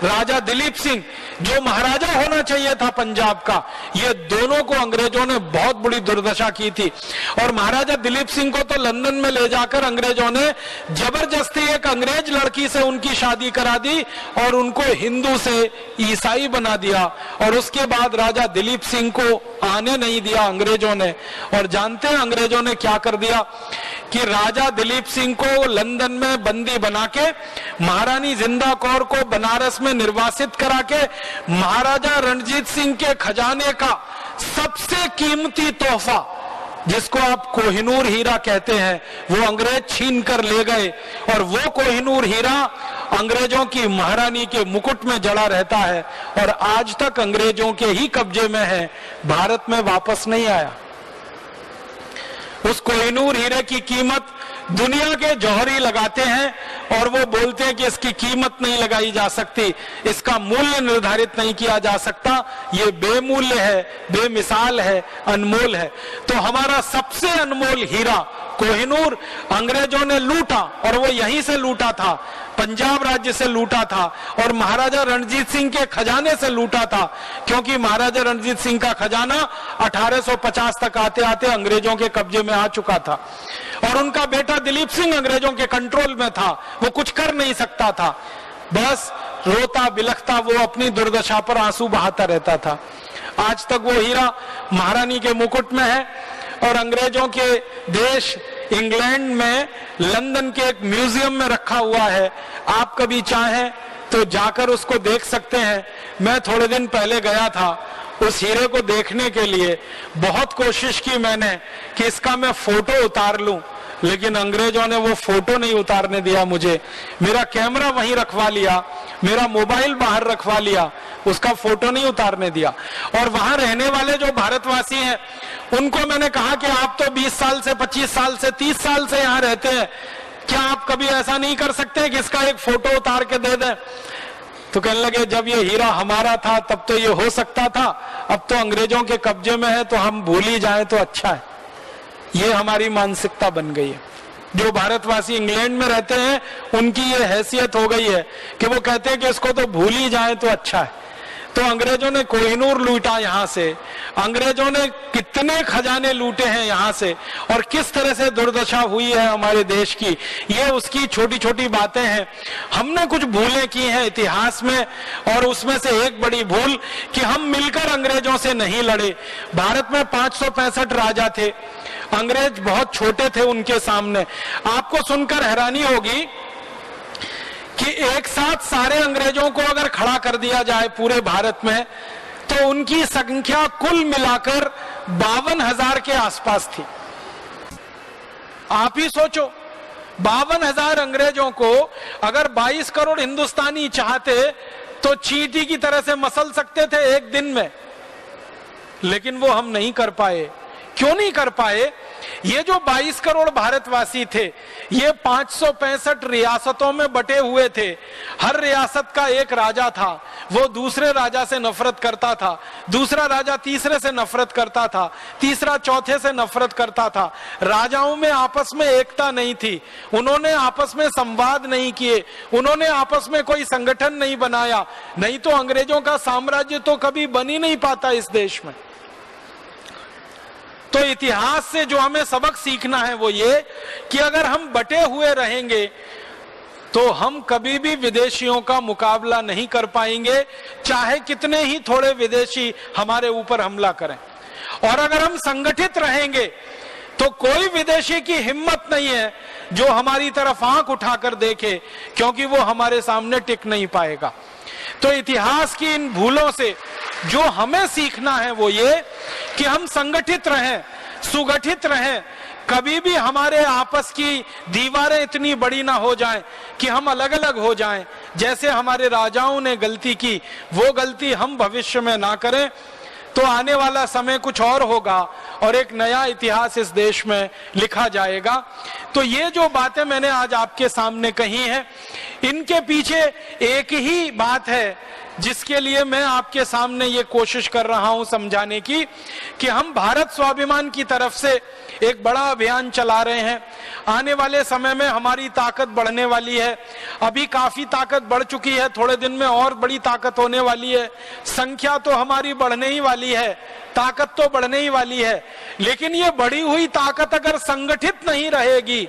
राजा दिलीप सिंह जो महाराजा होना चाहिए था पंजाब का, ये दोनों को अंग्रेजों ने बहुत बुरी दुर्दशा की थी। और महाराजा दिलीप सिंह को तो लंदन में ले जाकर अंग्रेजों ने जबरदस्ती एक अंग्रेज लड़की से उनकी शादी करा दी और उनको हिंदू से ईसाई बना दिया। और उसके बाद राजा दिलीप सिंह को आने नहीं दिया अंग्रेजों ने। और जानते हैं अंग्रेजों ने क्या कर दिया कि राजा दिलीप सिंह को लंदन में बंदी बना के महारानी जिंदा कौर को बनारस में निर्वासित करा के महाराजा रणजीत सिंह के खजाने का सबसे कीमती तोहफा, जिसको आप कोहिनूर हीरा कहते हैं, वो अंग्रेज छीन कर ले गए। और वो कोहिनूर हीरा अंग्रेजों की महारानी के मुकुट में जड़ा रहता है और आज तक अंग्रेजों के ही कब्जे में है, भारत में वापस नहीं आया। उस कोहिनूर हीरे की कीमत दुनिया के जौहरी लगाते हैं और वो बोलते हैं कि इसकी कीमत नहीं लगाई जा सकती, इसका मूल्य निर्धारित नहीं किया जा सकता, ये बेमूल्य है, बेमिसाल है, अनमोल है। तो हमारा सबसे अनमोल हीरा कोहिनूर अंग्रेजों ने लूटा और वो यहीं से लूटा था, पंजाब राज्य से लूटा था और महाराजा रणजीत सिंह के खजाने से लूटा था। क्योंकि महाराजा रणजीत सिंह का खजाना 1850 तक आते आते अंग्रेजों के कब्जे में आ चुका था और उनका बेटा दिलीप सिंह अंग्रेजों के कंट्रोल में था, वो कुछ कर नहीं सकता था, बस रोता बिलखता वो अपनी दुर्दशा पर आंसू बहाता रहता था। आज तक वो हीरा महारानी के मुकुट में है और अंग्रेजों के देश इंग्लैंड में लंदन के एक म्यूजियम में रखा हुआ है। आप कभी चाहें तो जाकर उसको देख सकते हैं। मैं थोड़े दिन पहले गया था उस हीरे को देखने के लिए, बहुत कोशिश की मैंने कि इसका मैं फोटो उतार लूं, लेकिन अंग्रेजों ने वो फोटो नहीं उतारने दिया मुझे। मेरा कैमरा वहीं रखवा लिया, मेरा मोबाइल बाहर रखवा लिया, उसका फोटो नहीं उतारने दिया। और वहां रहने वाले जो भारतवासी हैं उनको मैंने कहा कि आप तो 20 साल से 25 साल से 30 साल से यहाँ रहते हैं, क्या आप कभी ऐसा नहीं कर सकते कि इसका एक फोटो उतार के दे दें? तो कहने लगे जब ये हीरा हमारा था तब तो ये हो सकता था, अब तो अंग्रेजों के कब्जे में है तो हम भूल ही जाएं तो अच्छा है। ये हमारी मानसिकता बन गई है। जो भारतवासी इंग्लैंड में रहते हैं उनकी ये हैसियत हो गई है कि वो कहते हैं कि इसको तो भूल ही जाएं तो अच्छा है। तो अंग्रेजों ने कोहिनूर लूटा यहाँ से, अंग्रेजों ने कितने खजाने लूटे हैं यहाँ से और किस तरह से दुर्दशा हुई है हमारे देश की, ये उसकी छोटी छोटी बातें हैं। हमने कुछ भूलें की हैं इतिहास में और उसमें से एक बड़ी भूल कि हम मिलकर अंग्रेजों से नहीं लड़े। भारत में 565 राजा थे, अंग्रेज बहुत छोटे थे उनके सामने। आपको सुनकर हैरानी होगी कि एक साथ सारे अंग्रेजों को अगर खड़ा कर दिया जाए पूरे भारत में तो उनकी संख्या कुल मिलाकर 52,000 के आसपास थी। आप ही सोचो, 52,000 अंग्रेजों को अगर 22 करोड़ हिंदुस्तानी चाहते तो चींटी की तरह से मसल सकते थे एक दिन में, लेकिन वो हम नहीं कर पाए। क्यों नहीं कर पाए? ये जो 22 करोड़ भारतवासी थे ये 565 रियासतों में बटे हुए थे। हर रियासत का एक राजा था, वो दूसरे राजा से नफरत करता था, दूसरा राजा तीसरे से नफरत करता था, तीसरा चौथे से नफरत करता था। राजाओं में आपस में एकता नहीं थी, उन्होंने आपस में संवाद नहीं किए, उन्होंने आपस में कोई संगठन नहीं बनाया, नहीं तो अंग्रेजों का साम्राज्य तो कभी बन ही नहीं पाता इस देश में। तो इतिहास से जो हमें सबक सीखना है वो ये कि अगर हम बटे हुए रहेंगे तो हम कभी भी विदेशियों का मुकाबला नहीं कर पाएंगे, चाहे कितने ही थोड़े विदेशी हमारे ऊपर हमला करें। और अगर हम संगठित रहेंगे तो कोई विदेशी की हिम्मत नहीं है जो हमारी तरफ आंख उठाकर देखे, क्योंकि वो हमारे सामने टिक नहीं पाएगा। तो इतिहास की इन भूलों से जो हमें सीखना है वो ये कि हम संगठित रहें, सुगठित रहें, कभी भी हमारे आपस की दीवारें इतनी बड़ी ना हो जाएं कि हम अलग अलग हो जाएं। जैसे हमारे राजाओं ने गलती की वो गलती हम भविष्य में ना करें, तो आने वाला समय कुछ और होगा और एक नया इतिहास इस देश में लिखा जाएगा। तो ये जो बातें मैंने आज आपके सामने कही हैं, इनके पीछे एक ही बात है जिसके लिए मैं आपके सामने ये कोशिश कर रहा हूं समझाने की कि हम भारत स्वाभिमान की तरफ से एक बड़ा अभियान चला रहे हैं। आने वाले समय में हमारी ताकत बढ़ने वाली है, अभी काफी ताकत बढ़ चुकी है, थोड़े दिन में और बड़ी ताकत होने वाली है। संख्या तो हमारी बढ़ने ही वाली है, ताकत तो बढ़ने ही वाली है, लेकिन ये बढ़ी हुई ताकत अगर संगठित नहीं रहेगी